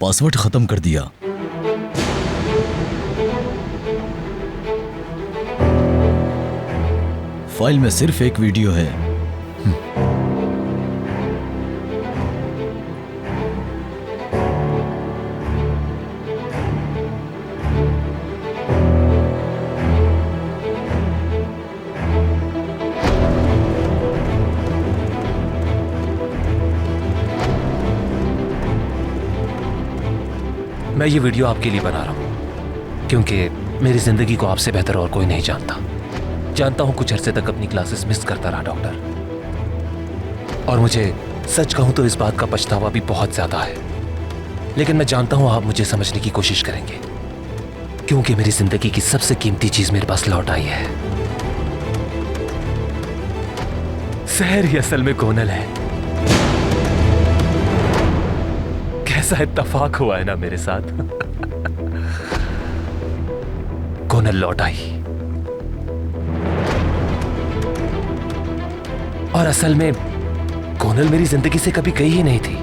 Password खत्म कर दिया। फाइल में सिर्फ एक वीडियो है। मैं ये वीडियो आपके लिए बना रहा हूं क्योंकि मेरी जिंदगी को आपसे बेहतर और कोई नहीं जानता। जानता हूं कुछ अरसे तक अपनी क्लासेस मिस करता रहा डॉक्टर, और मुझे सच कहूं तो इस बात का पछतावा भी बहुत ज्यादा है। लेकिन मैं जानता हूं आप मुझे समझने की कोशिश करेंगे क्योंकि मेरी जिंदगी की सबसे कीमती चीज मेरे पास लौट आई है। सहर ही असल में कोनल है। कैसा इत्तेफाक हुआ है ना मेरे साथ। कोनल लौट आई और असल में कोनल मेरी जिंदगी से कभी गई ही नहीं थी।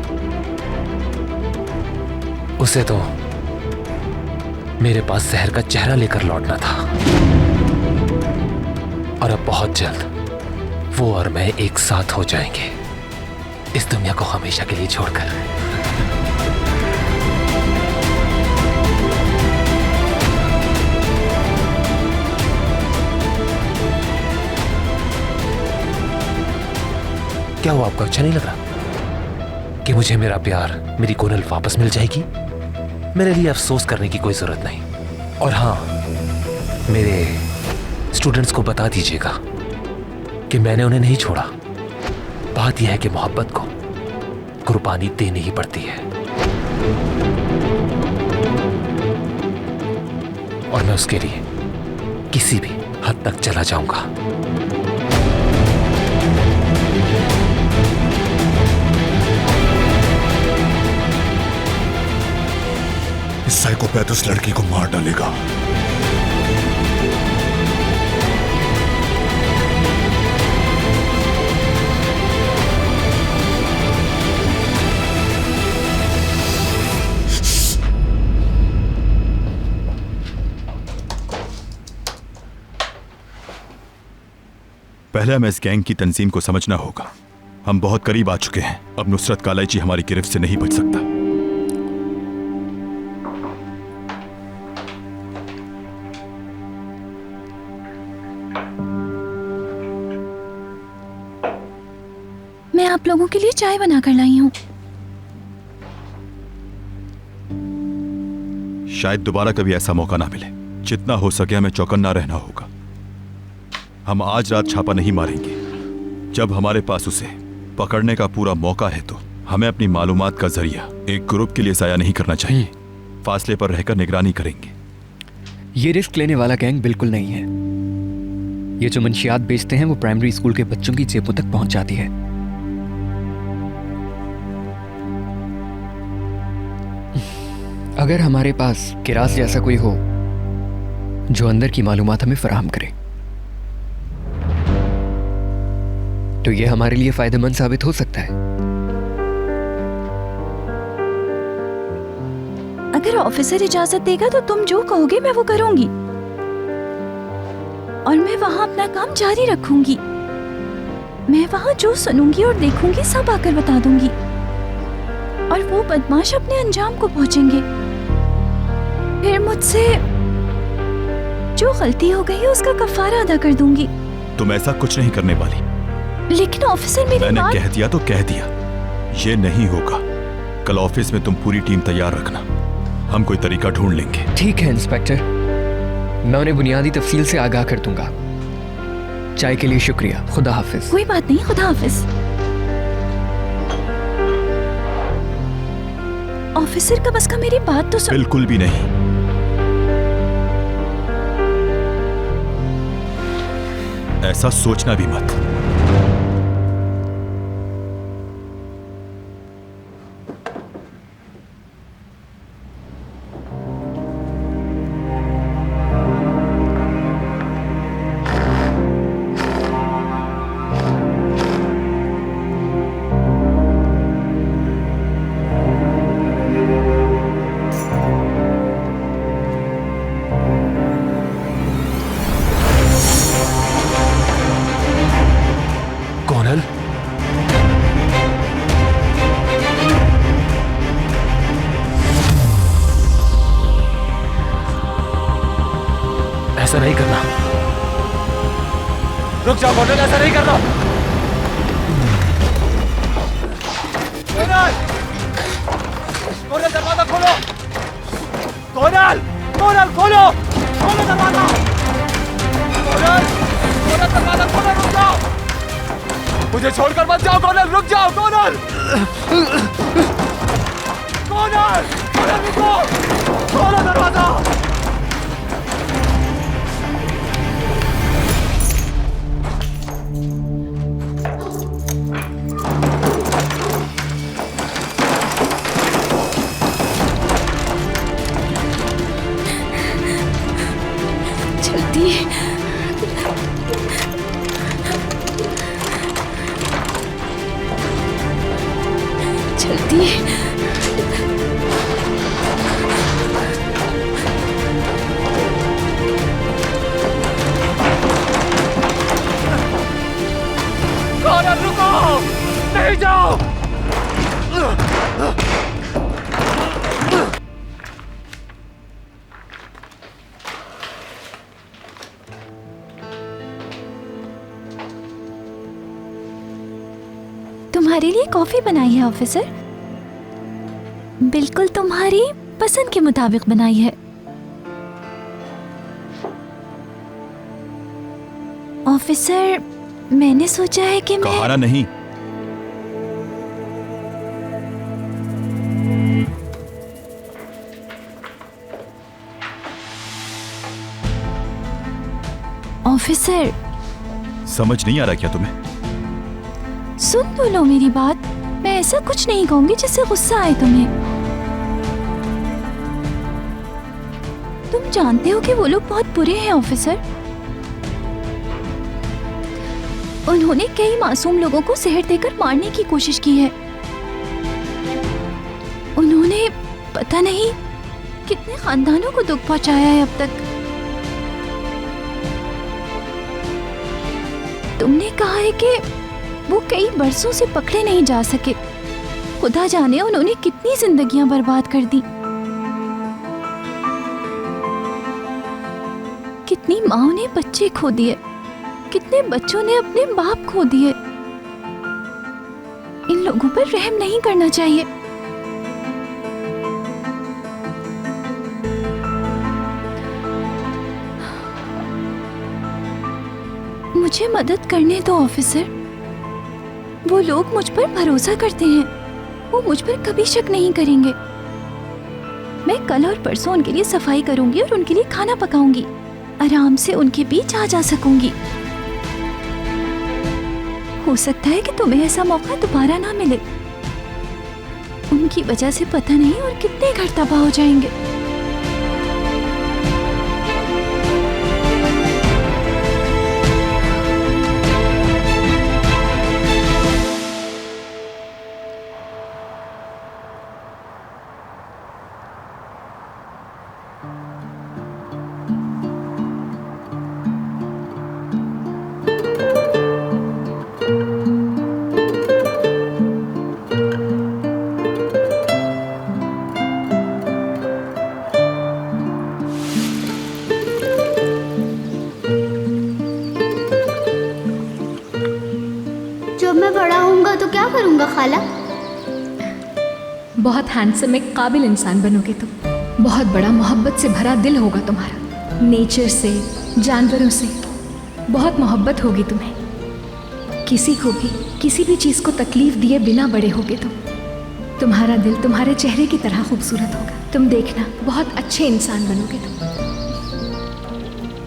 उसे तो मेरे पास सहर का चेहरा लेकर लौटना था, और अब बहुत जल्द वो और मैं एक साथ हो जाएंगे इस दुनिया को हमेशा के लिए छोड़कर। क्या हुआ, आपको अच्छा नहीं लग रहा कि मुझे मेरा प्यार, मेरी कोनल वापस मिल जाएगी? मेरे लिए अफसोस करने की कोई जरूरत नहीं। और हां, मेरे स्टूडेंट्स को बता दीजिएगा कि मैंने उन्हें नहीं छोड़ा। बात यह है कि मोहब्बत को कुर्बानी देनी ही पड़ती है, और मैं उसके लिए किसी भी हद तक चला जाऊंगा। इस साइकोपैथ उस लड़की को मार डालेगा। पहले हमें इस गैंग की तंजीम को समझना होगा। हम बहुत करीब आ चुके हैं। अब नुसरत कालाइची हमारी गिरफ्त से नहीं बच सकता। मैं आप लोगों के लिए चाय बनाकर लाई हूं। शायद दोबारा कभी ऐसा मौका ना मिले। जितना हो सके हमें चौकन्ना रहना होगा। हम आज रात छापा नहीं मारेंगे। जब हमारे पास उसे पकड़ने का पूरा मौका है तो हमें अपनी मालूमात का जरिया एक ग्रुप के लिए ज़ाया नहीं करना चाहिए। फासले पर रहकर निगरानी करेंगे। ये रिस्क लेने वाला गैंग बिल्कुल नहीं है। ये जो मंशियात बेचते हैं वो प्राइमरी स्कूल के बच्चों की जेबों तक पहुंच जाती है। अगर हमारे पास किरास जैसा कोई हो जो अंदर की मालूमात हमें फराहम करे तो यह हमारे लिए फायदेमंद साबित हो सकता है। अगर ऑफिसर इजाजत देगा तो तुम जो कहोगे मैं वो करूंगी, और मैं वहां अपना काम जारी रखूंगी। मैं वहां जो सुनूंगी और देखूंगी सब आकर बता दूंगी, और वो बदमाश अपने अंजाम को पहुंचेंगे। फिर मुझसे जो गलती हो गई है उसका कफारा अदा कर दूंगी। तुम ऐसा कुछ नहीं करने वाली। लेकिन ऑफिसर मेरी मैंने बात... कह दिया तो कह दिया। ये नहीं होगा। कल ऑफिस में तुम पूरी टीम तैयार रखना। हम कोई तरीका ढूंढ लेंगे। ठीक है इंस्पेक्टर, मैं उन्हें बुनियादी तफसील से आगाह कर दूंगा। चाय के लिए शुक्रिया। खुदा हाफिज। कोई बात नहीं, खुदा हाफिज। ऑफिसर कम से कम मेरी बात तो सुन। बिल्कुल भी नहीं। ऐसा सोचना भी मत। रुक जाओ कर्नल, ऐसा नहीं करना। कर्नल, कर्नल दरवाजा खोलो। कर्नल, कर्नल खोलो, खोलो दरवाजा। कर्नल, कर्नल दरवाजा खोलो, रुक जाओ। मुझे छोड़कर मत जाओ कर्नल, रुक जाओ कर्नल। कर्नल, कर्नल रुको, खोलो दरवाजा। जल्दी जल्दी कर्नल रुको, नहीं जाओ। तुम्हारे लिए कॉफी बनाई है ऑफिसर, बिल्कुल तुम्हारी पसंद के मुताबिक बनाई है। ऑफिसर, मैंने सोचा है कि कहा मैं ना नहीं। ऑफिसर समझ नहीं आ रहा क्या तुम्हें? सुन तो लो मेरी बात। मैं ऐसा कुछ नहीं कहूंगी जिससे गुस्सा आए तुम्हें। तुम जानते हो कि वो लोग बहुत बुरे हैं ऑफिसर। उन्होंने कई मासूम लोगों को जहर देकर मारने की कोशिश की है। उन्होंने पता नहीं कितने खानदानों को दुख पहुंचाया है अब तक। तुमने कहा है कि वो कई बरसों से पकड़े नहीं जा सके। खुदा जाने उन्होंने कितनी जिंदगियां बर्बाद कर दी। कितनी माँओं ने बच्चे खो दिए, कितने बच्चों ने अपने बाप खो दिए। इन लोगों पर रहम नहीं करना चाहिए। मुझे मदद करने दो ऑफिसर। वो लोग मुझ पर भरोसा करते हैं, वो मुझ पर कभी शक नहीं करेंगे। मैं कल और परसों उनके लिए सफाई करूंगी और उनके लिए खाना पकाऊंगी। आराम से उनके बीच आ जा सकूंगी। हो सकता है कि तुम्हें ऐसा मौका दोबारा ना मिले। उनकी वजह से पता नहीं और कितने घर तबाह हो जाएंगे। जब मैं बड़ा होऊंगा तो क्या करूंगा खाला? बहुत हैंडसम, एक काबिल इंसान बनोगे तुम। बहुत बड़ा मोहब्बत से भरा दिल होगा तुम्हारा, नेचर से, जानवरों से बहुत मोहब्बत होगी तुम्हें। किसी को भी किसी भी चीज़ को तकलीफ दिए बिना बड़े होगे तुम। तुम्हारा दिल तुम्हारे चेहरे की तरह खूबसूरत होगा। तुम देखना, बहुत अच्छे इंसान बनोगे तुम।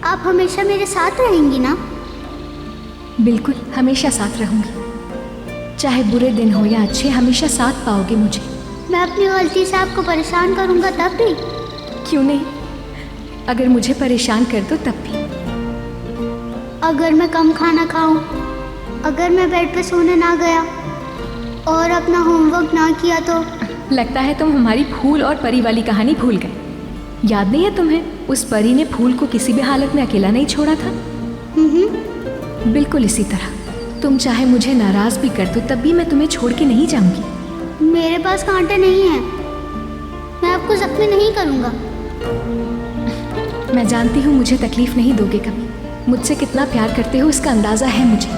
आप हमेशा मेरे साथ रहेंगी ना? बिल्कुल, हमेशा साथ रहूंगी। चाहे बुरे दिन हो या अच्छे, हमेशा साथ पाओगे मुझे। मैं अपनी गलती से आपको परेशान करूंगा तब भी? क्यों नहीं, अगर मुझे परेशान कर दो तब भी। अगर मैं कम खाना खाऊं, अगर मैं बेड पे सोने ना गया और अपना होमवर्क ना किया तो? लगता है तुम हमारी फूल और परी वाली कहानी भूल गए। याद नहीं है तुम्हें, उस परी ने फूल को किसी भी हालत में अकेला नहीं छोड़ा था। बिल्कुल इसी तरह तुम चाहे मुझे नाराज भी कर दो तब भी मैं तुम्हें छोड़ के नहीं जाऊंगी। मेरे पास कांटे नहीं हैं, मैं आपको जख्मी नहीं करूंगा। मैं जानती हूँ मुझे तकलीफ नहीं दोगे कभी, मुझसे कितना प्यार करते हो इसका अंदाज़ा है मुझे।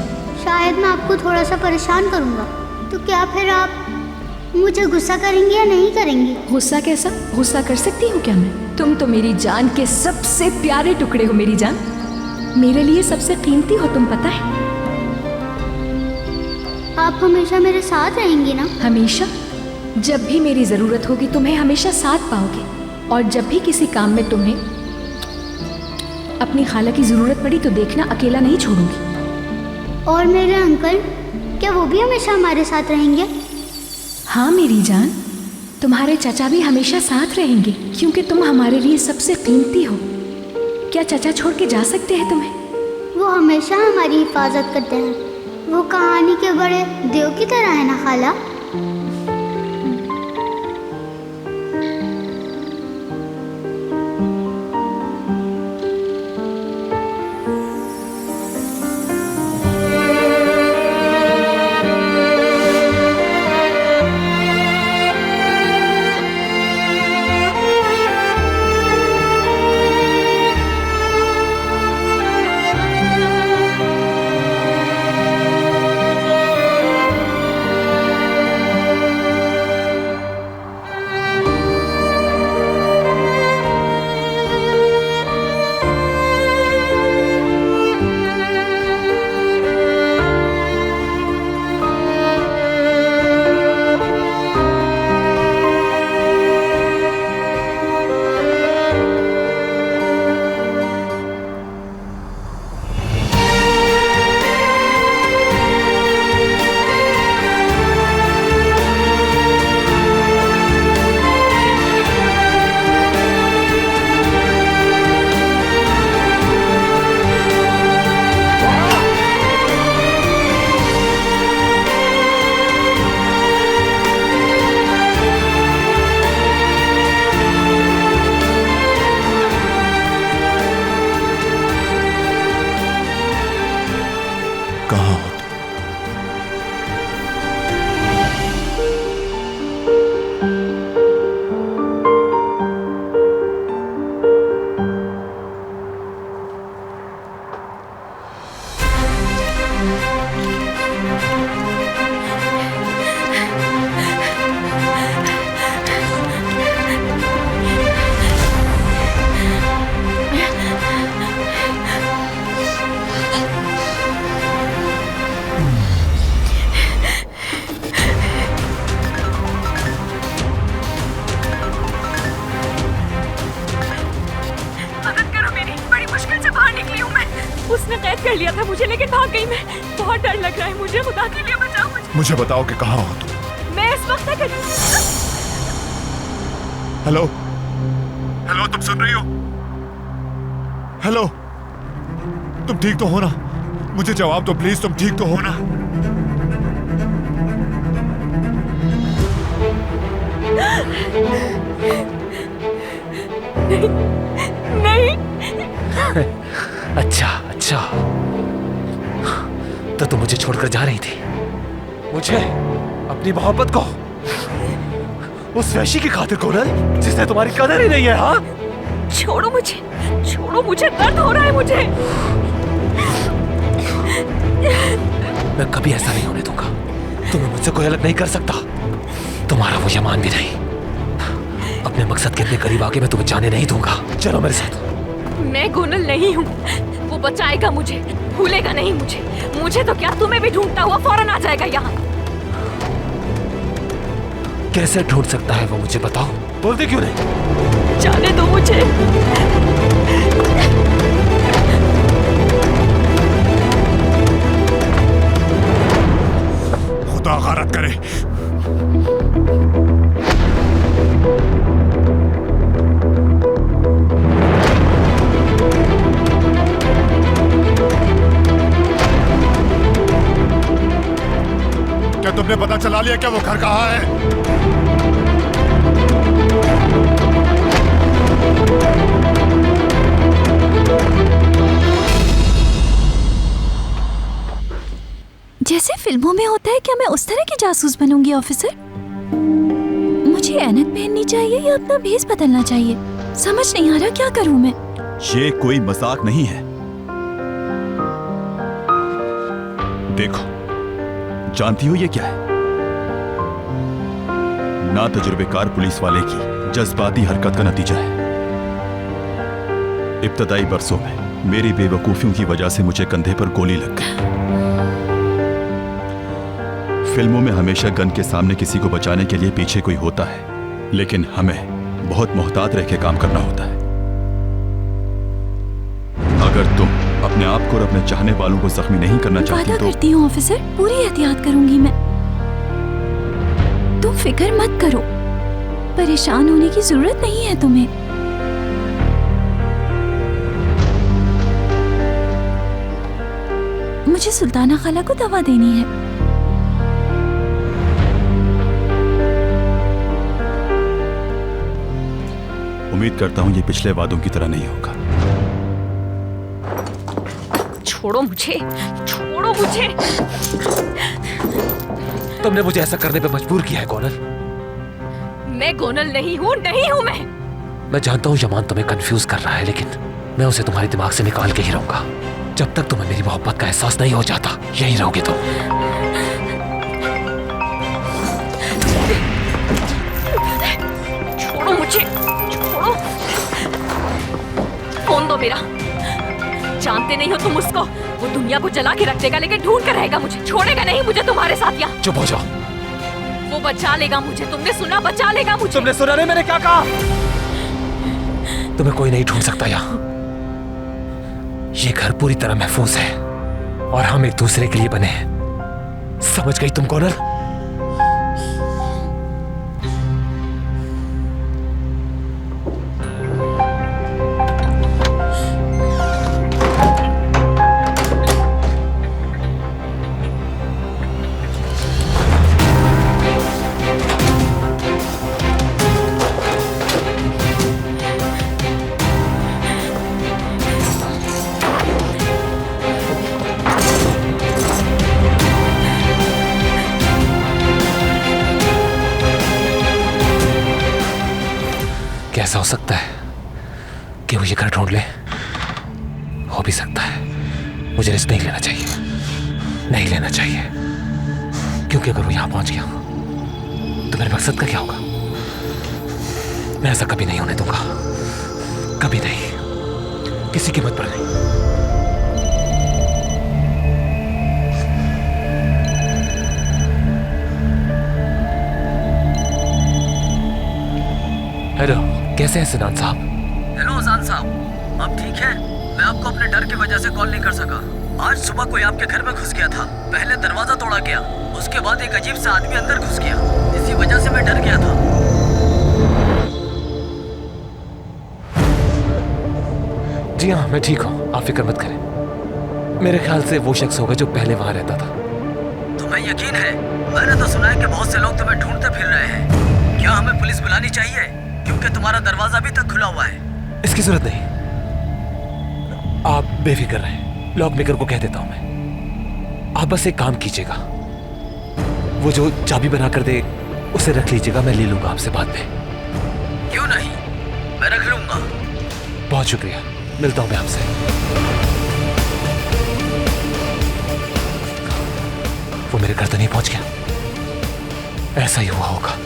शायद मैं आपको थोड़ा सा परेशान करूँगा, तो क्या फिर आप मुझे गुस्सा करेंगे या नहीं करेंगे? गुस्सा कैसा? गुस्सा कर सकती हूँ क्या मैं? तुम तो मेरी जान के सबसे प्यारे टुकड़े हो मेरी जान। मेरे लिए सबसे कीमती हो तुम, पता है? आप हमेशा मेरे साथ रहेंगी ना? हमेशा। जब भी मेरी ज़रूरत होगी तुम्हें हमेशा साथ पाओगे, और जब भी किसी काम में तुम्हें अपनी खाला की ज़रूरत पड़ी तो देखना अकेला नहीं छोड़ूंगी। और मेरे अंकल, क्या वो भी हमेशा हमारे साथ रहेंगे? हाँ मेरी जान, तुम्हारे चाचा भी हमेशा साथ रहेंगे क्योंकि तुम हमारे लिए सबसे कीमती हो। क्या चाचा छोड़ के जा सकते हैं तुम्हें? वो हमेशा हमारी हिफाजत करते हैं। वो कहानी के बड़े देव की तरह है ना खाला? कहाँ हो तुम? उसने कैद कर लिया था मुझे, लेकिन भाग गई मैं। बहुत डर लग रहा है मुझे, खुदा के लिए बचाओ मुझे। मुझे बताओ कि कहाँ हो तुम? मैं इस वक्त तक। हेलो हेलो, तुम सुन रही हो? हेलो, तुम ठीक तो हो ना? मुझे जवाब दो प्लीज, तुम ठीक तो हो ना? नहीं। अच्छा अच्छा, तो तुम मुझे छोड़कर जा रही थी, मुझे, अपनी मोहब्बत को, उस वैशी की खातिर को ना, जिसने तुम्हारी कदर ही नहीं है। हाँ, छोड़ो मुझे, छोड़ो मुझे, दर्द हो रहा है मुझे। मैं कभी ऐसा नहीं होने दूंगा। तुम्हें मुझसे कोई अलग नहीं कर सकता, तुम्हारा वो यमान भी नहीं। अपने मकसद के इतने करीब आके मैं तुम्हें जाने नहीं दूंगा। चलो मेरे साथ। मैं गोनल नहीं हूँ, वो बचाएगा मुझे, भूलेगा नहीं मुझे। मुझे तो क्या, तुम्हें भी ढूंढता हुआ फौरन आ जाएगा यहाँ। कैसे ढूंढ सकता है वो, मुझे बताओ। बोलते क्यों नहीं? जाने दो मुझे। खुदा गारत करे। क्या तुमने पता चला लिया क्या वो घर कहाँ है? जैसे फिल्मों में होता है, क्या मैं उस तरह की जासूस बनूंगी ऑफिसर? मुझे ऐनक पहननी चाहिए या अपना भेस बदलना चाहिए? समझ नहीं आ रहा क्या करूं मैं। ये कोई मजाक नहीं है। देखो, जानती हो ये क्या है? ना तजुर्बेकार पुलिस वाले की जज्बाती हरकत का नतीजा है। इब्तदाई बरसों में मेरी बेवकूफियों की वजह से मुझे कंधे पर गोली लग गई। फिल्मों में हमेशा गन के सामने किसी को बचाने के लिए पीछे कोई होता है, लेकिन हमें बहुत मोहतात रह के काम करना होता है। अगर तुम अपने आप को और अपने चाहने वालों को जख्मी नहीं करना चाहती वादा तो करती हूँ ऑफिसर, पूरी एहतियात करूंगी मैं। तुम फिक्र मत करो, परेशान होने की जरूरत नहीं है तुम्हें। मुझे सुल्ताना खाला को दवा देनी है। उम्मीद करता हूं ये पिछले वादों की तरह नहीं होगा। छोड़ो मुझे, छोड़ो मुझे। तुमने मुझे ऐसा करने पे मजबूर किया है गोनल। मैं गोनल नहीं हूँ, नहीं हूँ मैं। मैं जानता हूँ यमान तुम्हें कंफ्यूज कर रहा है, लेकिन मैं उसे तुम्हारे दिमाग से निकाल के ही रहूंगा। जब तक तुम्हें मेरी मोहब्बत का एहसास नहीं हो जाता, यही रहोगे तुम। छोड़ो मुझे, छोड़ो। फोन दो मेरा। जानते नहीं हो तुम उसको, वो दुनिया को जला के रख देगा, लेकिन ढूंढ कर रहेगा मुझे, छोड़ेगा नहीं मुझे तुम्हारे साथ यहाँ। चुप हो जाओ। वो बचा लेगा मुझे, तुमने सुना? बचा लेगा मुझे। तुमने सुना नहीं मैंने क्या कहा? तुम्हें कोई नहीं ढूंढ सकता यहाँ। ये घर पूरी तरह महफूज है और हम एक दूसरे के लिए बने हैं। समझ गई तुम गोनल? कैसा हो सकता है कि वो ये घर ढूंढ ले? हो भी सकता है। मुझे रिस्क नहीं लेना चाहिए, नहीं लेना चाहिए, क्योंकि अगर वो यहां पहुंच गया तो मेरे मकसद का क्या होगा? मैं ऐसा कभी नहीं होने दूंगा, कभी नहीं, किसी कीमत पर नहीं। हेलो, कैसे हैं सिनान साहब? हेलो अजान साहब, आप ठीक हैं? मैं आपको अपने डर की वजह से कॉल नहीं कर सका। आज सुबह कोई आपके घर में घुस गया था। पहले दरवाजा तोड़ा गया, उसके बाद एक अजीब सा आदमी अंदर घुस गया। इसी वजह से मैं डर गया था। जी हाँ, मैं ठीक हूँ, आप फिक्र मत करें। मेरे ख्याल से वो शख्स होगा जो पहले वहां रहता था। तुम्हें यकीन है? मैंने तो सुना है कि बहुत से लोग तुम्हें ढूंढते फिर रहे हैं। क्या हमें पुलिस बुलानी चाहिए? क्योंकि तुम्हारा दरवाजा अभी तक खुला हुआ है। इसकी जरूरत नहीं, आप बेफिक्र रहें, लॉक मेकर को कह देता हूं मैं। आप बस एक काम कीजिएगा, वो जो चाबी बना कर दे उसे रख लीजिएगा, मैं ले लूंगा आपसे बाद में। क्यों नहीं, मैं रख लूंगा। बहुत शुक्रिया, मिलता हूं मैं आपसे। वो मेरे घर तो नहीं पहुंच गया? ऐसा ही हुआ होगा।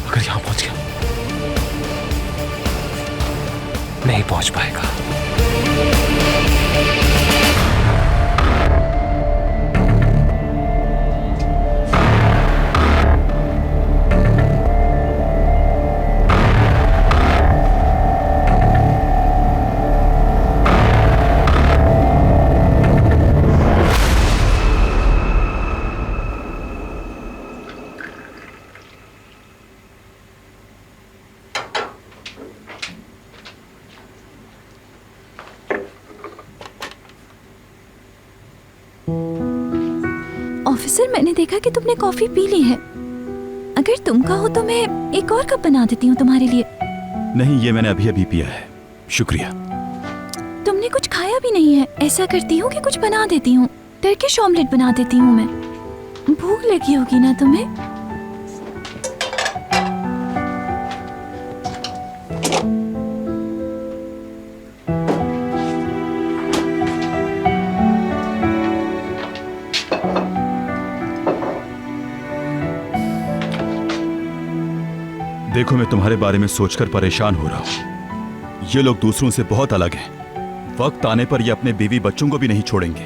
अगर यहां पहुंच गया, नहीं पहुंच पाएगा। ऑफिसर, मैंने देखा कि तुमने कॉफी पी ली है। अगर तुम कहो तो मैं एक और कप बना देती हूँ तुम्हारे लिए। नहीं, ये मैंने अभी अभी पिया है, शुक्रिया। तुमने कुछ खाया भी नहीं है। ऐसा करती हूँ कि कुछ बना देती हूँ, टर्किश ऑमलेट बना देती हूँ मैं। भूख लगी होगी ना तुम्हें? देखो, मैं तुम्हारे बारे में सोचकर परेशान हो रहा हूं। ये लोग दूसरों से बहुत अलग हैं। वक्त आने पर ये अपने बीवी बच्चों को भी नहीं छोड़ेंगे।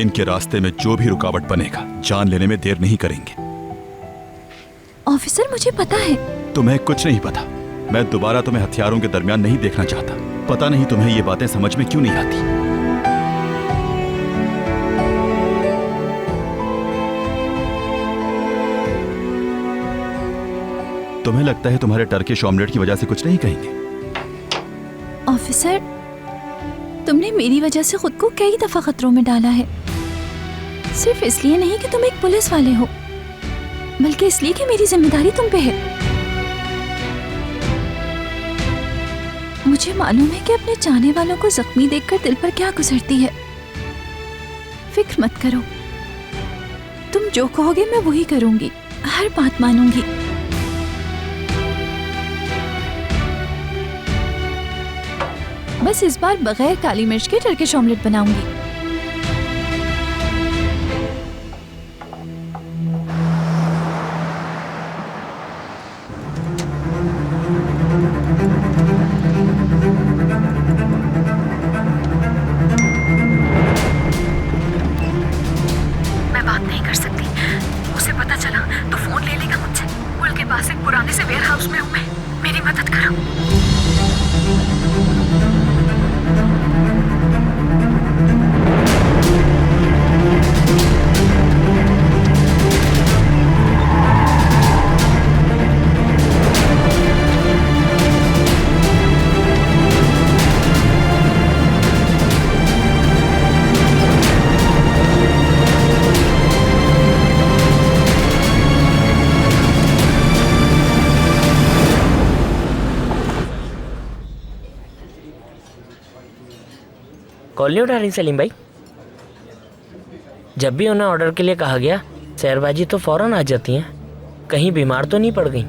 इनके रास्ते में जो भी रुकावट बनेगा, जान लेने में देर नहीं करेंगे। ऑफिसर, मुझे पता है। तुम्हें कुछ नहीं पता। मैं दोबारा तुम्हें हथियारों के दरमियान नहीं देखना चाहता। पता नहीं तुम्हें ये बातें समझ में क्यों नहीं आती। तुम्हें लगता है तुम्हारे टर्किश ऑमलेट की वजह से कुछ नहीं कहेंगे? ऑफिसर, तुमने मेरी वजह से खुद को कई दफा खतरों में डाला है। सिर्फ इसलिए नहीं कि तुम एक पुलिस वाले हो, बल्कि इसलिए कि मेरी जिम्मेदारी तुम पे है। मुझे मालूम है कि अपने चाहने वालों को जख्मी देखकर दिल पर क्या गुजरती है। फिक्र मत करो, तुम जो कहोगे मैं वही करूंगी, हर बात मानूंगी। बस इस बार बगैर काली मिर्च के टर्किश ऑमलेट बनाऊंगी। मैं बात नहीं कर सकती, उसे पता चला तो फोन ले लेगा मुझसे। पुल के पास एक पुराने से वेयर हाउस में हूँ मैं, मेरी मदद करो। कॉल नहीं उठा रही सलीम भाई? जब भी उन्हें ऑर्डर के लिए कहा गया, शहरबाजी तो फौरन आ जाती हैं। कहीं बीमार तो नहीं पड़ गई?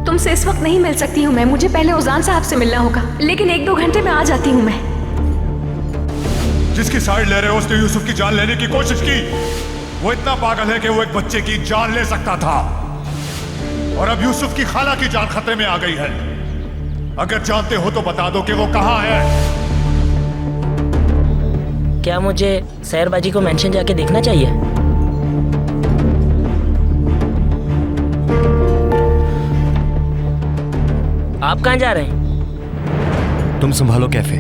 तुमसे इस वक्त नहीं मिल सकती हूँ मैं, मुझे पहले उजान साहब से मिलना होगा, लेकिन 1-2 घंटे में आ जाती हूँ मैं। जिसकी साइड ले रहे हो उसने यूसुफ की जान लेने की कोशिश की। वो इतना पागल है कि वो एक बच्चे की जान ले सकता था, और अब यूसुफ की खाला की जान खतरे में आ गई है। अगर जानते हो तो बता दो कि वो कहाँ है। क्या मुझे शहरबाजी को मेंशन जाके देखना चाहिए? आप कहाँ जा रहे हैं? तुम संभालो कैफे।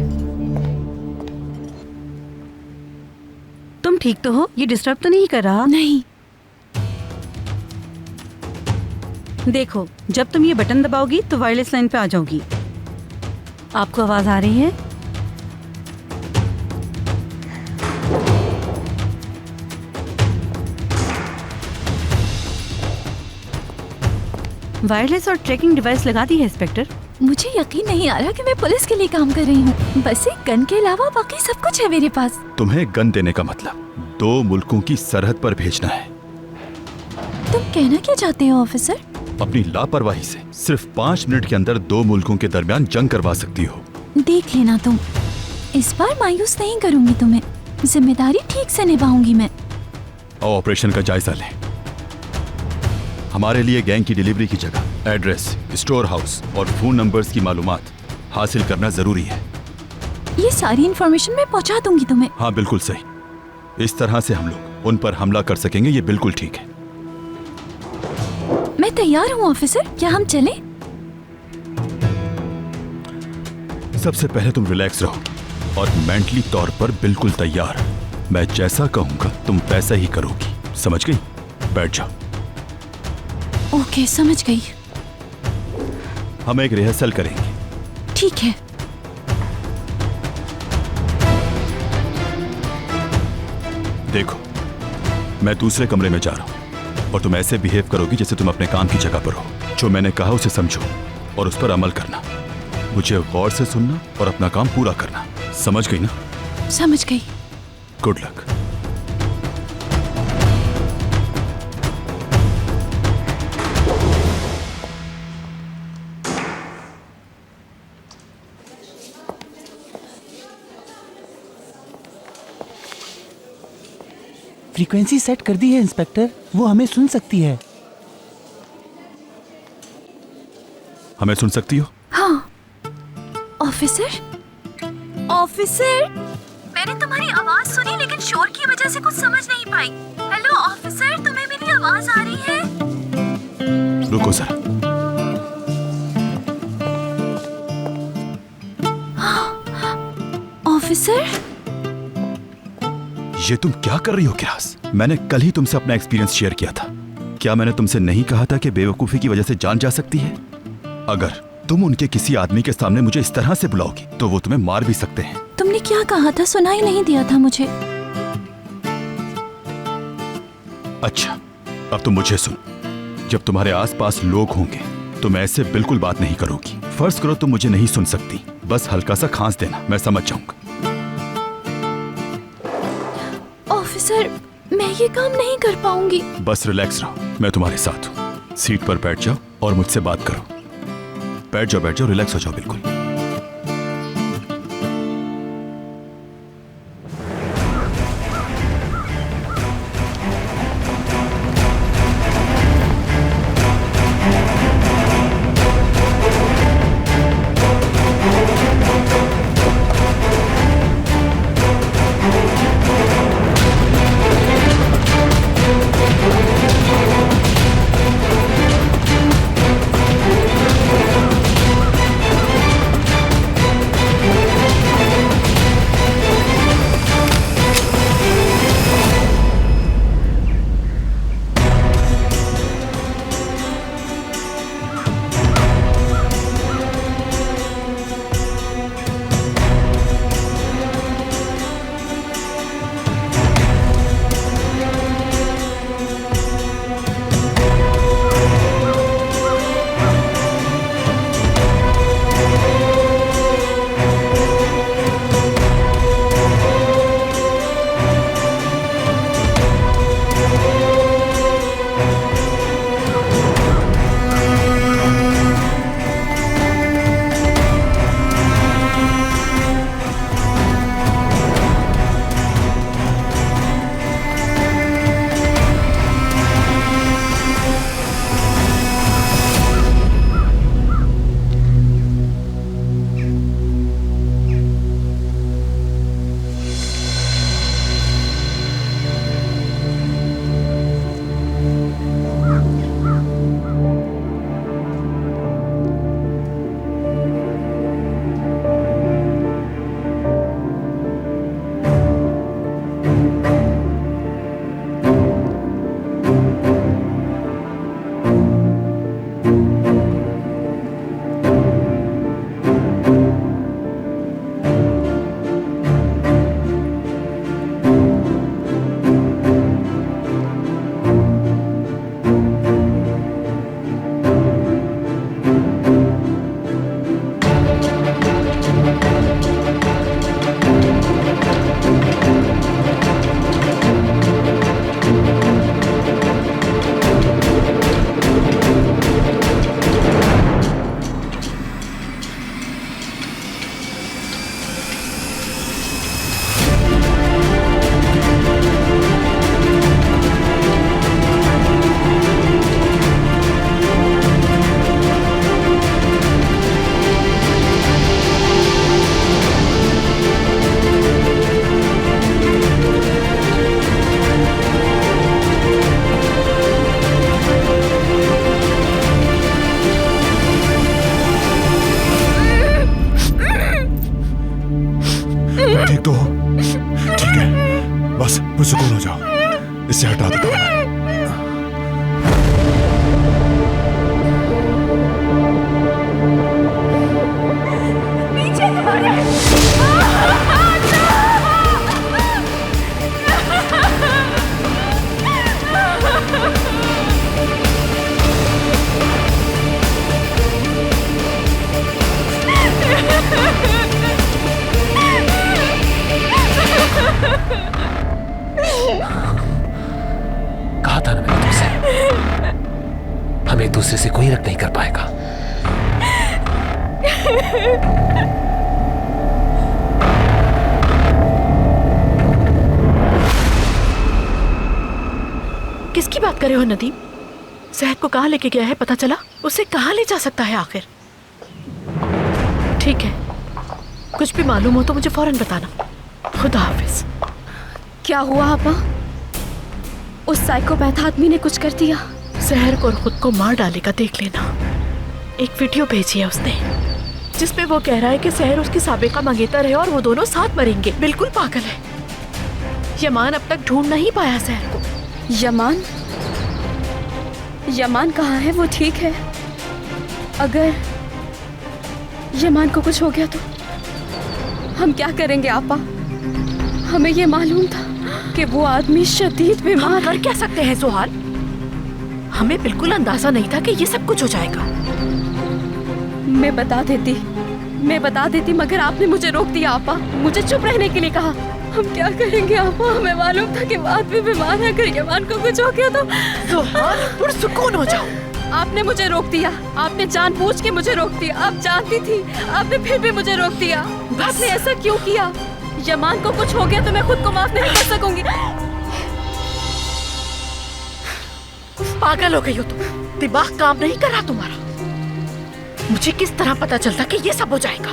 तुम ठीक तो हो? ये डिस्टर्ब तो नहीं कर रहा? नहीं। देखो, जब तुम ये बटन दबाओगी तो वायरलेस लाइन पे आ जाओगी। आपको आवाज आ रही है? वायरलेस और ट्रैकिंग डिवाइस लगा दी है इंस्पेक्टर। मुझे यकीन नहीं आ रहा कि मैं पुलिस के लिए काम कर रही हूँ। बस एक गन के अलावा बाकी सब कुछ है मेरे पास। तुम्हें गन देने का मतलब 2 मुल्कों की सरहद पर भेजना है। तुम कहना क्या चाहते हो ऑफिसर? अपनी लापरवाही से सिर्फ 5 मिनट के अंदर 2 मुल्कों के दरमियान जंग करवा सकती हो। देख लेना तुम, इस बार मायूस नहीं करूंगी तुम्हें। जिम्मेदारी ठीक से निभाऊंगी मैं। और ऑपरेशन का जायजा लें। हमारे लिए गैंग की डिलीवरी की जगह, एड्रेस, स्टोर हाउस और फोन नंबर्स की मालूमात हासिल करना जरूरी है। ये सारी इंफॉर्मेशन मैं पहुंचा दूंगी तुम्हें। हाँ, बिल्कुल सही। इस तरह से हम लोग उन पर हमला कर सकेंगे, ये बिल्कुल ठीक है। मैं तैयार हूँ ऑफिसर, क्या हम चलें? सबसे पहले तुम रिलैक्स रहो और मेंटली तौर पर बिल्कुल तैयार। मैं जैसा कहूंगा तुम वैसा ही करोगी, समझ गई? बैठ जाओ। ओके, समझ गई। हम एक रिहर्सल करेंगे। ठीक है। देखो, मैं दूसरे कमरे में जा रहा हूं और तुम ऐसे बिहेव करोगी जैसे तुम अपने काम की जगह पर हो। जो मैंने कहा उसे समझो और उस पर अमल करना। मुझे गौर से सुनना और अपना काम पूरा करना। समझ गई ना? समझ गई। Good luck. फ्रीक्वेंसी सेट कर दी है इंस्पेक्टर, वो हमें सुन सकती है। हमें सुन सकती हो? हाँ। ऑफिसर, ऑफिसर, मैंने तुम्हारी आवाज सुनी लेकिन शोर की वजह से कुछ समझ नहीं पाई। हेलो ऑफिसर, तुम्हें मेरी आवाज आ रही है? रुको जरा। ऑफिसर, ये तुम क्या कर रही हो किरास? मैंने कल ही तुमसे अपना एक्सपीरियंस शेयर किया था। क्या मैंने तुमसे नहीं कहा था कि बेवकूफी की वजह से जान जा सकती है? अगर तुम उनके किसी आदमी के सामने मुझे इस तरह से बुलाओगी तो वो तुम्हें मार भी सकते हैं। तुमने क्या कहा था? सुनाई नहीं दिया था मुझे। अच्छा, अब तुम मुझे सुन। जब तुम्हारे आसपास लोग होंगे तुम ऐसे बिल्कुल बात नहीं करोगी। फर्ज करो तुम मुझे नहीं सुन सकती, बस हल्का सा खांस देना, मैं समझ जाऊंगा। ऑफिसर, मैं ये काम नहीं कर पाऊंगी। बस रिलैक्स रहो, मैं तुम्हारे साथ हूँ। सीट पर बैठ जाओ और मुझसे बात करो। बैठ जाओ, रिलैक्स हो जाओ बिल्कुल। सुकून हो जाओ, इससे हटा देता हूं मैं। कहा था ना मैंने तुमसे, हम एक दूसरे से कोई रख नहीं कर पाएगा। किसकी बात कर रहे हो नदीम? सहर को कहाँ लेके गया है पता चला? उसे कहाँ ले जा सकता है आखिर? ठीक है, कुछ भी मालूम हो तो मुझे फौरन बताना। खुदा हाफिज। क्या हुआ आपा? उस साइकोपैथ आदमी ने कुछ कर दिया? सहर को और खुद को मार डालेगा, देख लेना। एक वीडियो भेजी है उसने जिसमें वो कह रहा है कि सहर उसकी साबिका मंगेतर है और वो दोनों साथ मरेंगे। बिल्कुल पागल है। यमान अब तक ढूंढ नहीं पाया सहर को। यमान? यमान कहाँ है? वो ठीक है? अगर यमान को कुछ हो गया तो हम क्या करेंगे आपा? हमें ये मालूम था कि वो आदमी शदीद बीमार। हम कर क्या सकते हैं सुहाल? हमें बिल्कुल अंदाजा नहीं था कि ये सब कुछ हो जाएगा। मैं बता देती मगर आपने मुझे रोक दिया आपा। मुझे चुप रहने के लिए कहा। हम क्या करेंगे आपा? हमें मालूम था कि वो आदमी बीमार है। अगर यमान को कुछ हो गया तो सुहाल, पुरसुकून हो जाओ। आपने मुझे रोक दिया। आपने जानबूझ के मुझे रोक दिया। आप जानती थी, आपने फिर भी मुझे रोक दिया। आपने ऐसा क्यों किया? यमान को कुछ हो गया तो मैं खुद को माफ नहीं कर सकूंगी। पागल हो गई हो तुम। दिमाग काम नहीं कर रहा तुम्हारा। मुझे किस तरह पता चलता कि ये सब हो जाएगा?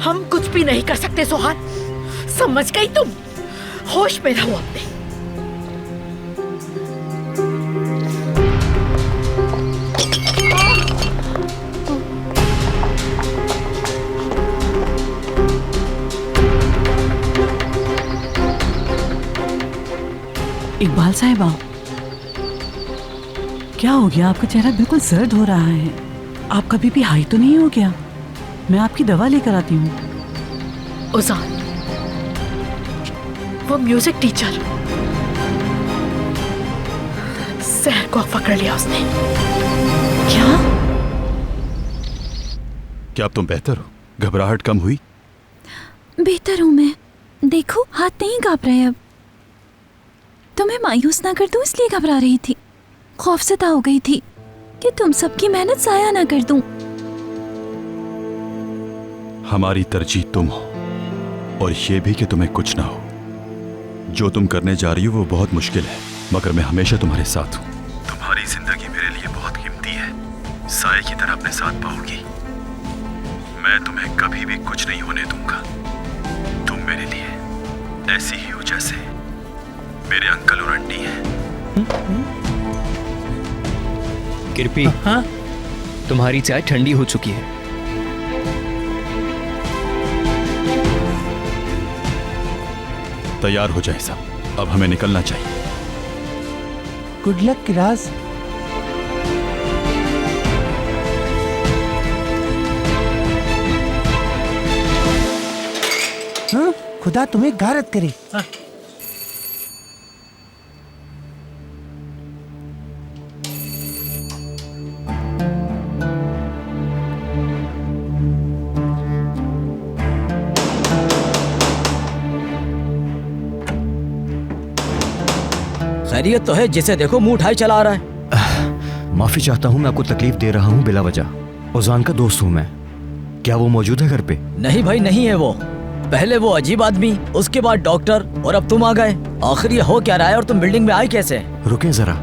हम कुछ भी नहीं कर सकते सुहाल, समझ गई तुम? होश में रहो अपने। इकबाल साहिबा, क्या हो गया? आपका चेहरा बिल्कुल सर्द हो रहा है। आपका बीपी हाई तो नहीं हो गया? मैं आपकी दवा लेकर आती हूँ। उजान, वो म्यूजिक टीचर सहर को पकड़ लिया उसने। क्या अब तुम बेहतर हो? घबराहट कम हुई? बेहतर हूँ मैं। देखो, हाथ नहीं कांप रहे अब। तुम्हें मायूस ना कर दूं इसलिए घबरा रही थी। खौफज़दा हो गई थी कि तुम सबकी मेहनत जाया ना कर दूं। हमारी तरजीह तुम हो और ये भी कि तुम्हें कुछ ना हो। जो तुम करने जा रही हो वो बहुत मुश्किल है, मगर मैं हमेशा तुम्हारे साथ हूँ। तुम्हारी जिंदगी मेरे लिए बहुत कीमती है। साए की तरह अपने साथ पाओगी। मैं तुम्हें कभी भी कुछ नहीं होने दूंगा। तुम मेरे लिए ऐसी ही हो जैसे मेरे अंकल और आंटी हैं। कृपी, तुम्हारी चाय ठंडी हो चुकी है। तैयार हो जाए सब, अब हमें निकलना चाहिए। Good luck Kiraj. हाँ, खुदा तुम्हें गारत करे। खैरियत तो है, जिसे देखो मुंह उठाए चला आ रहा है। माफी चाहता हूँ, मैं आपको तकलीफ दे रहा हूँ बिला वजह। उजान का दोस्त हूँ मैं। क्या वो मौजूद है घर पे? नहीं भाई, नहीं है वो। पहले वो अजीब आदमी, उसके बाद डॉक्टर, और अब तुम आ गए। आखिर ये हो क्या रहा है और तुम बिल्डिंग में आए कैसे? रुकें जरा।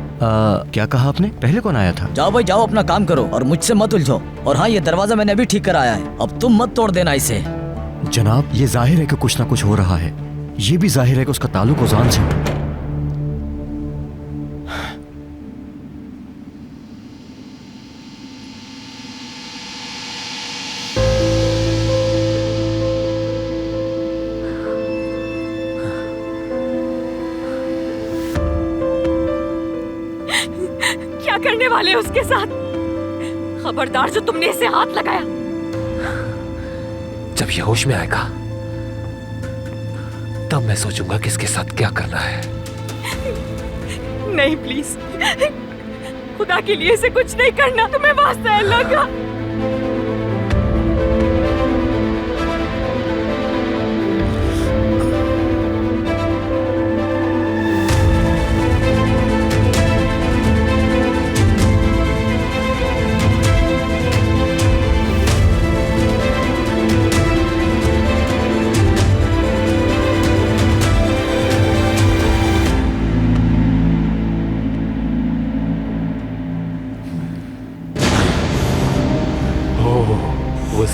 क्या कहा आपने? पहले कौन आया था? जाओ भाई जाओ, अपना काम करो और मुझसे मत उलझो। और हाँ, ये दरवाजा मैंने अभी ठीक कराया है, अब तुम मत तोड़ देना इसे। जनाब, ये जाहिर है कि कुछ ना कुछ हो रहा है। ये भी जाहिर है कि उसका ताल्लुक उजान से। क्या करने वाले उसके साथ? खबरदार जो तुमने इसे हाथ लगाया। जब ये होश में आएगा तब मैं सोचूंगा कि इसके साथ क्या करना है। नहीं प्लीज, खुदा के लिए इसे कुछ नहीं करना। तुम्हें वास्ता है अल्लाह का।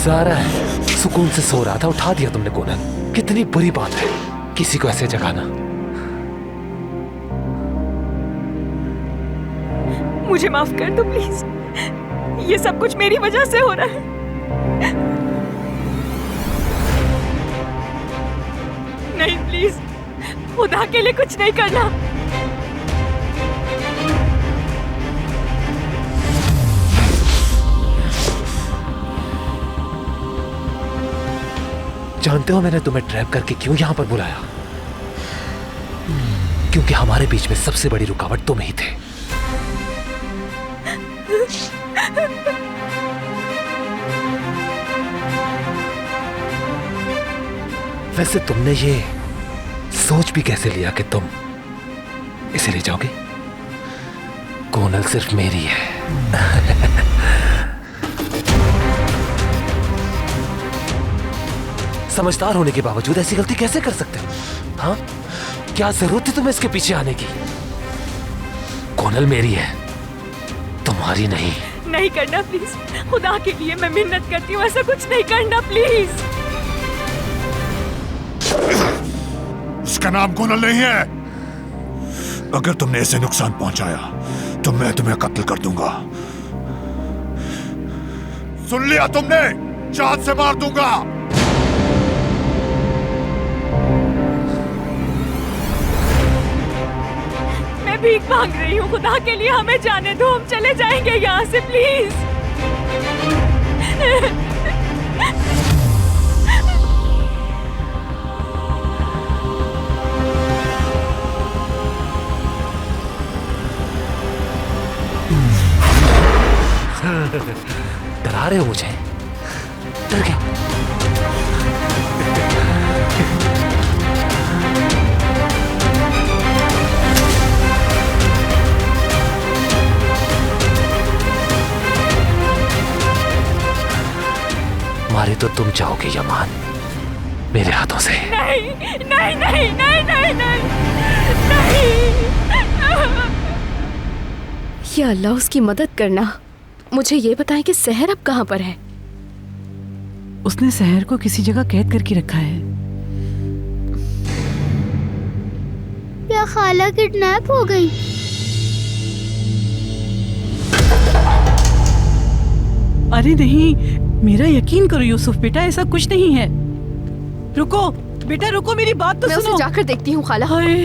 गुस्सा आ रहा है? सुकून से सो रहा था, उठा दिया तुमने कोनल। कितनी बुरी बात है किसी को ऐसे जगाना। मुझे माफ कर दो प्लीज, ये सब कुछ मेरी वजह से हो रहा है। नहीं प्लीज, खुदा के लिए कुछ नहीं करना। जानते हो मैंने तुम्हें ट्रैप करके क्यों यहां पर बुलाया? क्योंकि हमारे बीच में सबसे बड़ी रुकावट तुम ही थे। वैसे तुमने ये सोच भी कैसे लिया कि तुम इसे ले जाओगे? कोनल सिर्फ मेरी है। समझदार होने के बावजूद ऐसी गलती कैसे कर सकते हो? हाँ, क्या जरूरत थी तुम्हें इसके पीछे आने की? कोनल मेरी है, तुम्हारी नहीं। नहीं करना प्लीज, खुदा के लिए मैं मिन्नत करती हूँ, ऐसा कुछ नहीं करना प्लीज। उसका नाम कोनल नहीं है। अगर तुमने इसे नुकसान पहुंचाया तो मैं तुम्हें कत्ल कर दूंगा। सुन लिया तुमने? जान से मार दूंगा। मैं भीख मांग रही हूँ, खुदा के लिए हमें जाने दो, हम चले जाएंगे यहाँ से प्लीज। डरा रहे हो मुझे? डर गया? मारे तो तुम जाओगे यमान, मेरे हाथों से। नहीं नहीं नहीं नहीं नहीं नहीं नहीं। या अल्लाह, उसकी मदद करना। मुझे ये बताएं कि सहर अब कहाँ पर है? उसने सहर को किसी जगह कैद करके रखा है। या खाला किडनैप हो गई? अरे नहीं, मेरा यकीन करो यूसुफ बेटा, ऐसा कुछ नहीं है। रुको बेटा रुको, मेरी बात तो मैं सुनो। उसे जाकर देखती हूँ खाला। हाय